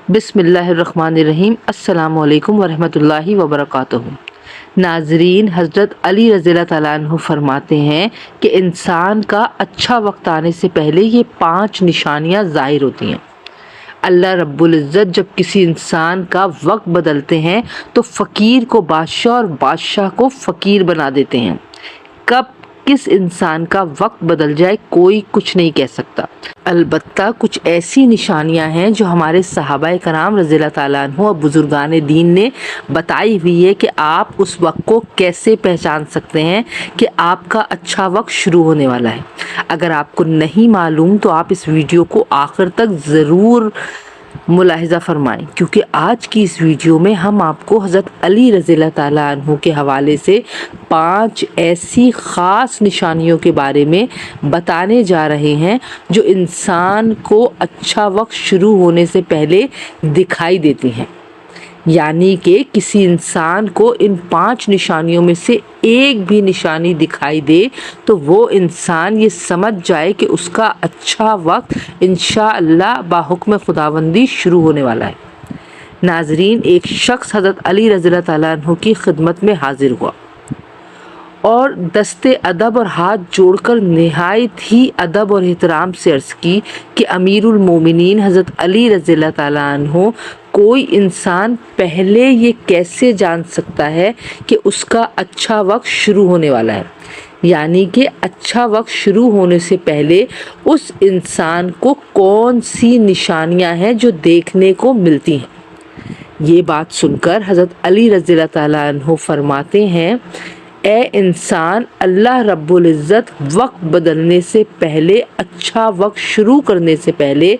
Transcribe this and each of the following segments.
بسم اللہ الرحمن الرحیم۔ السلام علیکم ورحمۃ اللہ وبرکاتہ۔ ناظرین، حضرت علی رضی اللہ تعالیٰ عنہ فرماتے ہیں کہ انسان کا اچھا وقت آنے سے پہلے یہ 5 نشانیاں ظاہر ہوتی ہیں۔ اللہ رب العزت جب کسی انسان کا وقت بدلتے ہیں تو فقیر کو بادشاہ اور بادشاہ کو فقیر بنا دیتے ہیں۔ کب کس انسان کا وقت بدل جائے کوئی کچھ نہیں کہہ سکتا۔ البتہ کچھ ایسی نشانیاں ہیں جو ہمارے صحابہ کرام رضی اللہ تعالیٰ عنہ اور بزرگان دین نے بتائی ہوئی ہے کہ آپ اس وقت کو کیسے پہچان سکتے ہیں کہ آپ کا اچھا وقت شروع ہونے والا ہے۔ اگر آپ کو نہیں معلوم تو آپ اس ویڈیو کو آخر تک ضرور ملاحظہ فرمائیں، کیونکہ آج کی اس ویڈیو میں ہم آپ کو حضرت علی رضی اللہ تعالیٰ عنہ کے حوالے سے 5 ایسی خاص نشانیوں کے بارے میں بتانے جا رہے ہیں جو انسان کو اچھا وقت شروع ہونے سے پہلے دکھائی دیتی ہیں۔ یعنی کہ کسی انسان کو ان 5 نشانیوں میں سے ایک بھی نشانی دکھائی دے تو وہ انسان یہ سمجھ جائے کہ اس کا اچھا وقت انشاءاللہ باحکم خداوندی شروع ہونے والا ہے۔ ناظرین، ایک شخص حضرت علی رضی اللہ تعالیٰ عنہ کی خدمت میں حاضر ہوا اور دست ادب اور ہاتھ جوڑ کر نہایت ہی ادب اور احترام سے عرض کی کہ امیر المومنین حضرت علی رضی اللہ تعالیٰ عنہ، کوئی انسان پہلے یہ کیسے جان سکتا ہے کہ اس کا اچھا وقت شروع ہونے والا ہے؟ یعنی کہ اچھا وقت شروع ہونے سے پہلے اس انسان کو کون سی نشانیاں ہیں جو دیکھنے کو ملتی ہیں؟ یہ بات سن کر حضرت علی رضی اللہ تعالیٰ عنہ فرماتے ہیں، اے انسان، اللہ رب العزت وقت بدلنے سے پہلے، اچھا وقت شروع کرنے سے پہلے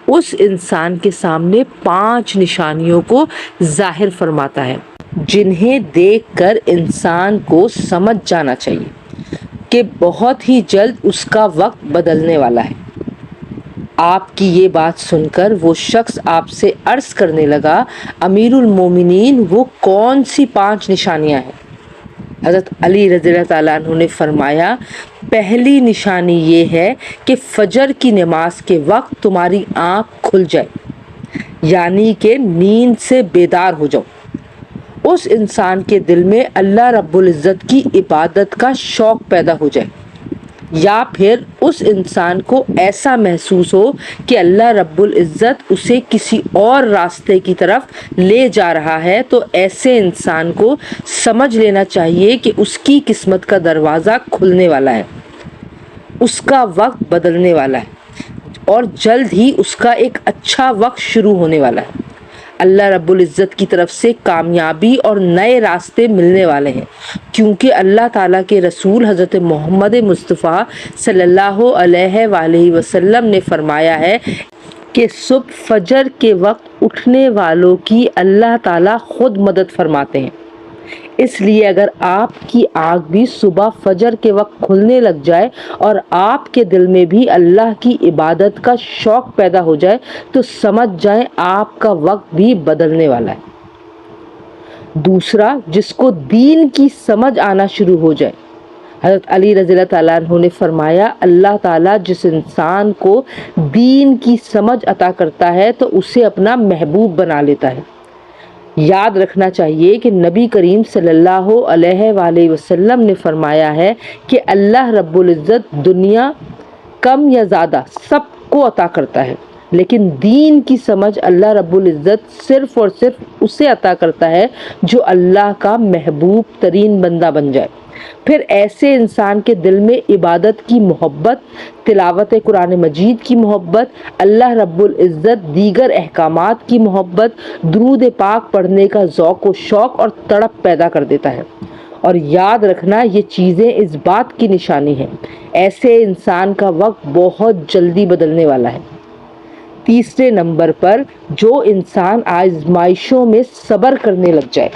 اس انسان کے سامنے 5 نشانیوں کو ظاہر فرماتا ہے، جنہیں دیکھ کر انسان کو سمجھ جانا چاہیے کہ بہت ہی جلد اس کا وقت بدلنے والا ہے۔ آپ کی یہ بات سن کر وہ شخص آپ سے عرض کرنے لگا، امیر المومنین، وہ کون سی 5 نشانیاں ہیں؟ حضرت علی رضی اللہ تعالیٰ عنہ نے فرمایا، پہلی نشانی یہ ہے کہ فجر کی نماز کے وقت تمہاری آنکھ کھل جائے، یعنی کہ نیند سے بیدار ہو جاؤ۔ اس انسان کے دل میں اللہ رب العزت کی عبادت کا شوق پیدا ہو جائے، یا پھر اس انسان کو ایسا محسوس ہو کہ اللہ رب العزت اسے کسی اور راستے کی طرف لے جا رہا ہے، تو ایسے انسان کو سمجھ لینا چاہیے کہ اس کی قسمت کا دروازہ کھلنے والا ہے، اس کا وقت بدلنے والا ہے اور جلد ہی اس کا ایک اچھا وقت شروع ہونے والا ہے۔ اللہ رب العزت کی طرف سے کامیابی اور نئے راستے ملنے والے ہیں، کیونکہ اللہ تعالیٰ کے رسول حضرت محمد مصطفیٰ صلی اللہ علیہ وآلہ وسلم نے فرمایا ہے کہ صبح فجر کے وقت اٹھنے والوں کی اللہ تعالیٰ خود مدد فرماتے ہیں۔ اس لیے اگر آپ کی آنکھ بھی صبح فجر کے وقت کھلنے لگ جائے اور آپ کے دل میں بھی اللہ کی عبادت کا شوق پیدا ہو جائے تو سمجھ جائیں آپ کا وقت بھی بدلنے والا ہے۔ دوسرا، جس کو دین کی سمجھ آنا شروع ہو جائے۔ حضرت علی رضی اللہ تعالیٰ عنہ نے فرمایا، اللہ تعالیٰ جس انسان کو دین کی سمجھ عطا کرتا ہے تو اسے اپنا محبوب بنا لیتا ہے۔ یاد رکھنا چاہیے کہ نبی کریم صلی اللہ علیہ وآلہ وسلم نے فرمایا ہے کہ اللہ رب العزت دنیا کم یا زیادہ سب کو عطا کرتا ہے، لیکن دین کی سمجھ اللہ رب العزت صرف اور صرف اسے عطا کرتا ہے جو اللہ کا محبوب ترین بندہ بن جائے۔ پھر ایسے انسان کے دل میں عبادت کی محبت، تلاوت قرآن مجید کی محبت، اللہ رب العزت دیگر احکامات کی محبت، درود پاک پڑھنے کا ذوق و شوق اور تڑپ پیدا کر دیتا ہے۔ اور یاد رکھنا، یہ چیزیں اس بات کی نشانی ہیں، ایسے انسان کا وقت بہت جلدی بدلنے والا ہے۔ تیسرے نمبر پر، جو انسان آزمائشوں میں صبر کرنے لگ جائے۔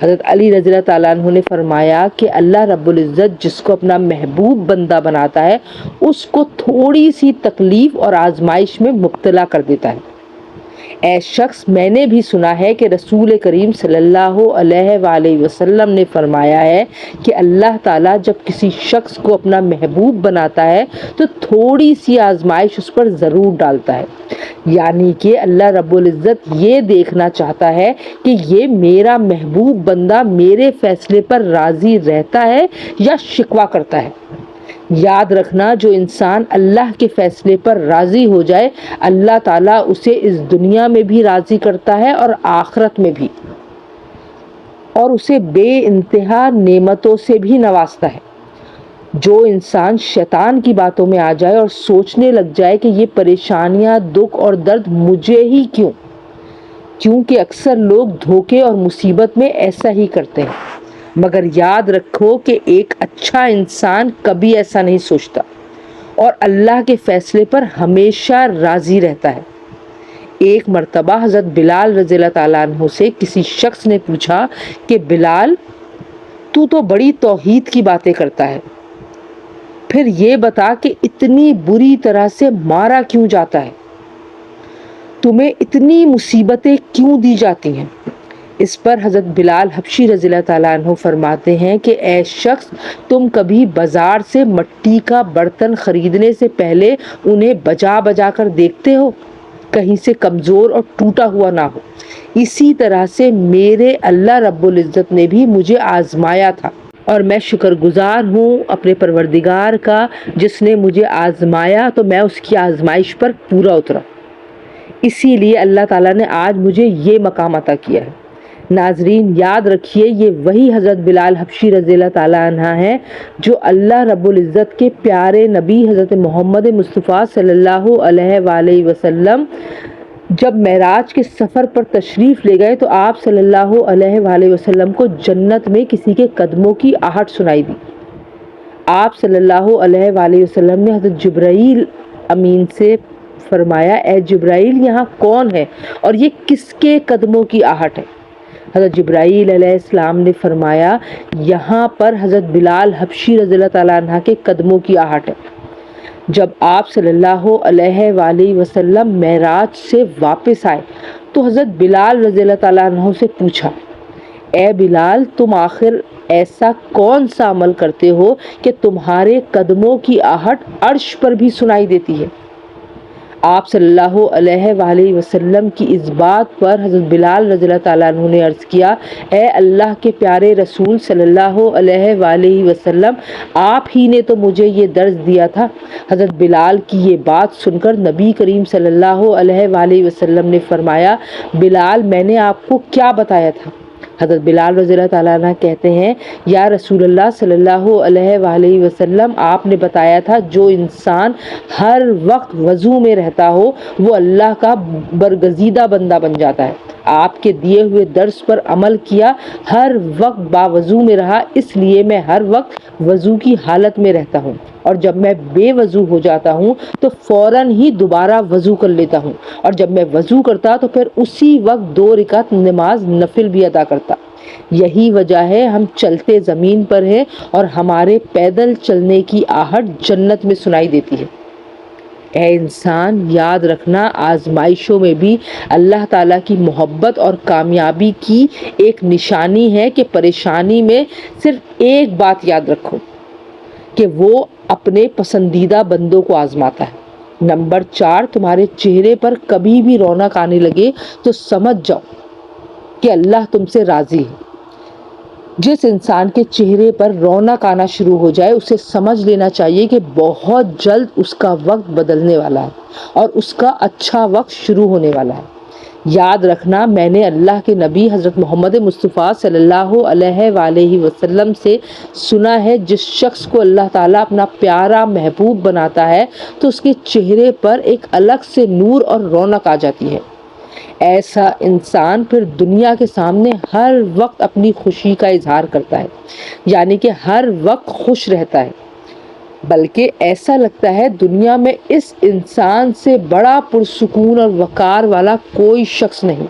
حضرت علی رضی اللہ تعالیٰ عنہ نے فرمایا کہ اللہ رب العزت جس کو اپنا محبوب بندہ بناتا ہے اس کو تھوڑی سی تکلیف اور آزمائش میں مبتلا کر دیتا ہے۔ اے شخص، میں نے بھی سنا ہے کہ رسول کریم صلی اللہ علیہ وآلہ وسلم نے فرمایا ہے کہ اللہ تعالیٰ جب کسی شخص کو اپنا محبوب بناتا ہے تو تھوڑی سی آزمائش اس پر ضرور ڈالتا ہے، یعنی کہ اللہ رب العزت یہ دیکھنا چاہتا ہے کہ یہ میرا محبوب بندہ میرے فیصلے پر راضی رہتا ہے یا شکوہ کرتا ہے۔ یاد رکھنا، جو انسان اللہ کے فیصلے پر راضی ہو جائے، اللہ تعالیٰ اسے اس دنیا میں بھی راضی کرتا ہے اور آخرت میں بھی، اور اسے بے انتہا نعمتوں سے بھی نوازتا ہے۔ جو انسان شیطان کی باتوں میں آ جائے اور سوچنے لگ جائے کہ یہ پریشانیاں، دکھ اور درد مجھے ہی کیوں، کیونکہ اکثر لوگ دھوکے اور مصیبت میں ایسا ہی کرتے ہیں، مگر یاد رکھو کہ ایک اچھا انسان کبھی ایسا نہیں سوچتا اور اللہ کے فیصلے پر ہمیشہ راضی رہتا ہے۔ ایک مرتبہ حضرت بلال رضی اللہ تعالیٰ عنہ سے کسی شخص نے پوچھا کہ بلال، تو بڑی توحید کی باتیں کرتا ہے، پھر یہ بتا کہ اتنی بری طرح سے مارا کیوں جاتا ہے، تمہیں اتنی مصیبتیں کیوں دی جاتی ہیں؟ اس پر حضرت بلال حبشی رضی اللہ تعالیٰ عنہ فرماتے ہیں کہ اے شخص، تم کبھی بازار سے مٹی کا برتن خریدنے سے پہلے انہیں بجا بجا کر دیکھتے ہو، کہیں سے کمزور اور ٹوٹا ہوا نہ ہو؟ اسی طرح سے میرے اللہ رب العزت نے بھی مجھے آزمایا تھا، اور میں شکر گزار ہوں اپنے پروردگار کا جس نے مجھے آزمایا تو میں اس کی آزمائش پر پورا اترا، اسی لیے اللہ تعالیٰ نے آج مجھے یہ مقام عطا کیا ہے۔ ناظرین، یاد رکھیے، یہ وہی حضرت بلال حبشی رضی اللہ تعالیٰ عنہ ہیں جو اللہ رب العزت کے پیارے نبی حضرت محمد مصطفیٰ صلی اللہ علیہ وآلہ وسلم جب معراج کے سفر پر تشریف لے گئے تو آپ صلی اللہ علیہ وآلہ وسلم کو جنت میں کسی کے قدموں کی آہٹ سنائی دی۔ آپ صلی اللہ علیہ وآلہ وسلم نے حضرت جبرائیل امین سے فرمایا، اے جبرائیل، یہاں کون ہے اور یہ کس کے قدموں کی آہٹ ہے؟ حضرت جبرائیل علیہ السلام نے فرمایا، یہاں پر حضرت بلال حبشی رضی اللہ تعالیٰ عنہ کے قدموں کی آہٹ ہے۔ جب آپ صلی اللہ علیہ وآلہ وسلم معراج سے واپس آئے تو حضرت بلال رضی اللہ تعالیٰ عنہ سے پوچھا، اے بلال، تم آخر ایسا کون سا عمل کرتے ہو کہ تمہارے قدموں کی آہٹ عرش پر بھی سنائی دیتی ہے؟ آپ صلی اللہ علیہ وآلہ وسلم کی اس بات پر حضرت بلال رضی اللہ تعالیٰ عنہ نے عرض کیا، اے اللہ کے پیارے رسول صلی اللہ علیہ وآلہ وسلم، آپ ہی نے تو مجھے یہ درس دیا تھا۔ حضرت بلال کی یہ بات سن کر نبی کریم صلی اللہ علیہ وآلہ وسلم نے فرمایا، بلال، میں نے آپ کو کیا بتایا تھا؟ حضرت بلال رضی اللہ تعالیٰ عنہ کہتے ہیں، یا رسول اللہ صلی اللہ علیہ وآلہ وسلم، آپ نے بتایا تھا جو انسان ہر وقت وضو میں رہتا ہو وہ اللہ کا برگزیدہ بندہ بن جاتا ہے۔ آپ کے دیے ہوئے درس پر عمل کیا، ہر وقت باوضو میں رہا، اس لیے میں ہر وقت وضو کی حالت میں رہتا ہوں، اور جب میں بے وضو ہو جاتا ہوں تو فوراً ہی دوبارہ وضو کر لیتا ہوں، اور جب میں وضو کرتا تو پھر اسی وقت 2 رکعت نماز نفل بھی ادا کرتا۔ یہی وجہ ہے ہم چلتے زمین پر ہیں اور ہمارے پیدل چلنے کی آہٹ جنت میں سنائی دیتی ہے۔ اے انسان، یاد رکھنا، آزمائشوں میں بھی اللہ تعالیٰ کی محبت اور کامیابی کی ایک نشانی ہے کہ پریشانی میں صرف ایک بات یاد رکھو کہ وہ اپنے پسندیدہ بندوں کو آزماتا ہے۔ نمبر 4، تمہارے چہرے پر کبھی بھی رونق آنے لگے تو سمجھ جاؤ کہ اللہ تم سے راضی ہے۔ جس انسان کے چہرے پر رونق آنا شروع ہو جائے اسے سمجھ لینا چاہیے کہ بہت جلد اس کا وقت بدلنے والا ہے اور اس کا اچھا وقت شروع ہونے والا ہے۔ یاد رکھنا، میں نے اللہ کے نبی حضرت محمد مصطفیٰ صلی اللہ علیہ وآلہ وسلم سے سنا ہے، جس شخص کو اللہ تعالیٰ اپنا پیارا محبوب بناتا ہے تو اس کے چہرے پر ایک الگ سے نور اور رونق آ جاتی ہے۔ ایسا انسان پھر دنیا کے سامنے ہر وقت اپنی خوشی کا اظہار کرتا ہے، یعنی کہ ہر وقت خوش رہتا ہے، بلکہ ایسا لگتا ہے دنیا میں اس انسان سے بڑا پرسکون اور وقار والا کوئی شخص نہیں۔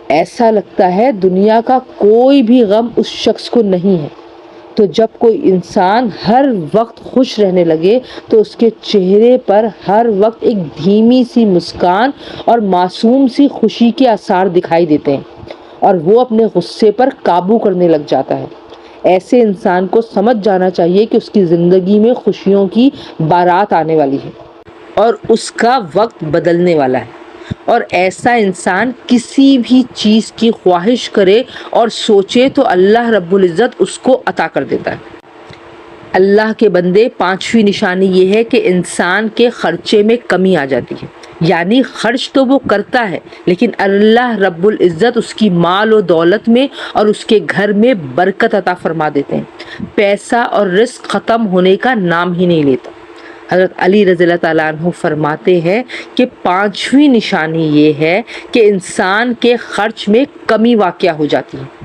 ایسا لگتا ہے دنیا کا کوئی بھی غم اس شخص کو نہیں ہے، تو جب کوئی انسان ہر وقت خوش رہنے لگے تو اس کے چہرے پر ہر وقت ایک دھیمی سی مسکان اور معصوم سی خوشی کے آثار دکھائی دیتے ہیں اور وہ اپنے غصے پر قابو کرنے لگ جاتا ہے۔ ایسے انسان کو سمجھ جانا چاہیے کہ اس کی زندگی میں خوشیوں کی بارات آنے والی ہے اور اس کا وقت بدلنے والا ہے، اور ایسا انسان کسی بھی چیز کی خواہش کرے اور سوچے تو اللہ رب العزت اس کو عطا کر دیتا ہے۔ اللہ کے بندے، پانچویں نشانی یہ ہے کہ انسان کے خرچے میں کمی آ جاتی ہے، یعنی خرچ تو وہ کرتا ہے لیکن اللہ رب العزت اس کی مال و دولت میں اور اس کے گھر میں برکت عطا فرما دیتے ہیں۔ پیسہ اور رزق ختم ہونے کا نام ہی نہیں لیتا۔ حضرت علی رضی اللہ تعالیٰ عنہ فرماتے ہیں کہ پانچویں نشانی یہ ہے کہ انسان کے خرچ میں کمی واقع ہو جاتی ہے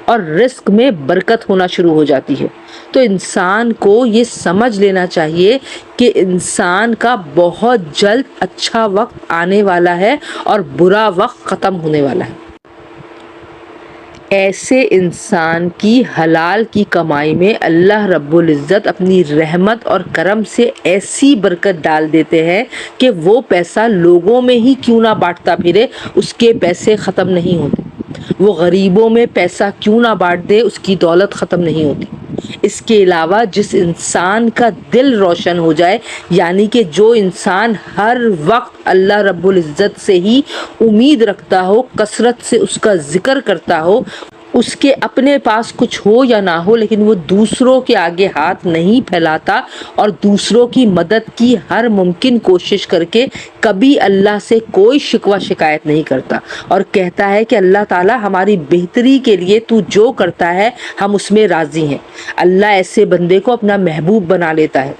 اور رزق میں برکت ہونا شروع ہو جاتی ہے۔ تو انسان کو یہ سمجھ لینا چاہیے کہ انسان کا بہت جلد اچھا وقت آنے والا ہے اور برا وقت ختم ہونے والا ہے۔ ایسے انسان کی حلال کی کمائی میں اللہ رب العزت اپنی رحمت اور کرم سے ایسی برکت ڈال دیتے ہیں کہ وہ پیسہ لوگوں میں ہی کیوں نہ بانٹتا پھرے، اس کے پیسے ختم نہیں ہوتے۔ وہ غریبوں میں پیسہ کیوں نہ بانٹ دے، اس کی دولت ختم نہیں ہوتی۔ اس کے علاوہ جس انسان کا دل روشن ہو جائے، یعنی کہ جو انسان ہر وقت اللہ رب العزت سے ہی امید رکھتا ہو، کثرت سے اس کا ذکر کرتا ہو، اس کے اپنے پاس کچھ ہو یا نہ ہو لیکن وہ دوسروں کے آگے ہاتھ نہیں پھیلاتا اور دوسروں کی مدد کی ہر ممکن کوشش کر کے کبھی اللہ سے کوئی شکوہ شکایت نہیں کرتا اور کہتا ہے کہ اللہ تعالیٰ ہماری بہتری کے لیے تو جو کرتا ہے ہم اس میں راضی ہیں، اللہ ایسے بندے کو اپنا محبوب بنا لیتا ہے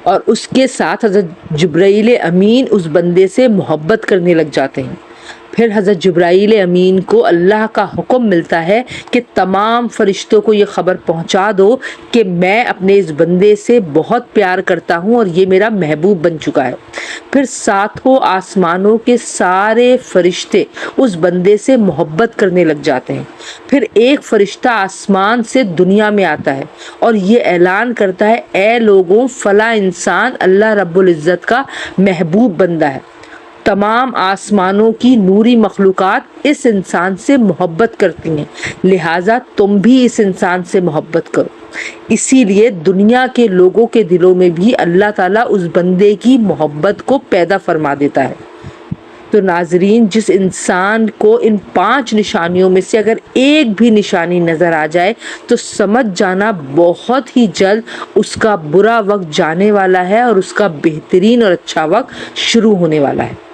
اور اس کے ساتھ حضرت جبرائیل امین اس بندے سے محبت کرنے لگ جاتے ہیں۔ پھر حضرت جبرائیل امین کو اللہ کا حکم ملتا ہے کہ تمام فرشتوں کو یہ خبر پہنچا دو کہ میں اپنے اس بندے سے بہت پیار کرتا ہوں اور یہ میرا محبوب بن چکا ہے۔ پھر ساتوں آسمانوں کے سارے فرشتے اس بندے سے محبت کرنے لگ جاتے ہیں۔ پھر ایک فرشتہ آسمان سے دنیا میں آتا ہے اور یہ اعلان کرتا ہے، اے لوگوں، فلاں انسان اللہ رب العزت کا محبوب بندہ ہے۔ تمام آسمانوں کی نوری مخلوقات اس انسان سے محبت کرتی ہیں، لہٰذا تم بھی اس انسان سے محبت کرو۔ اسی لیے دنیا کے لوگوں کے دلوں میں بھی اللہ تعالیٰ اس بندے کی محبت کو پیدا فرما دیتا ہے۔ تو ناظرین، جس انسان کو ان 5 نشانیوں میں سے اگر ایک بھی نشانی نظر آ جائے تو سمجھ جانا بہت ہی جلد اس کا برا وقت جانے والا ہے اور اس کا بہترین اور اچھا وقت شروع ہونے والا ہے۔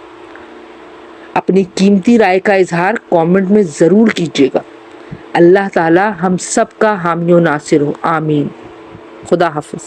اپنی قیمتی رائے کا اظہار کامنٹ میں ضرور کیجیے گا۔ اللہ تعالی ہم سب کا حامی و ناصر ہو، آمین۔ خدا حافظ۔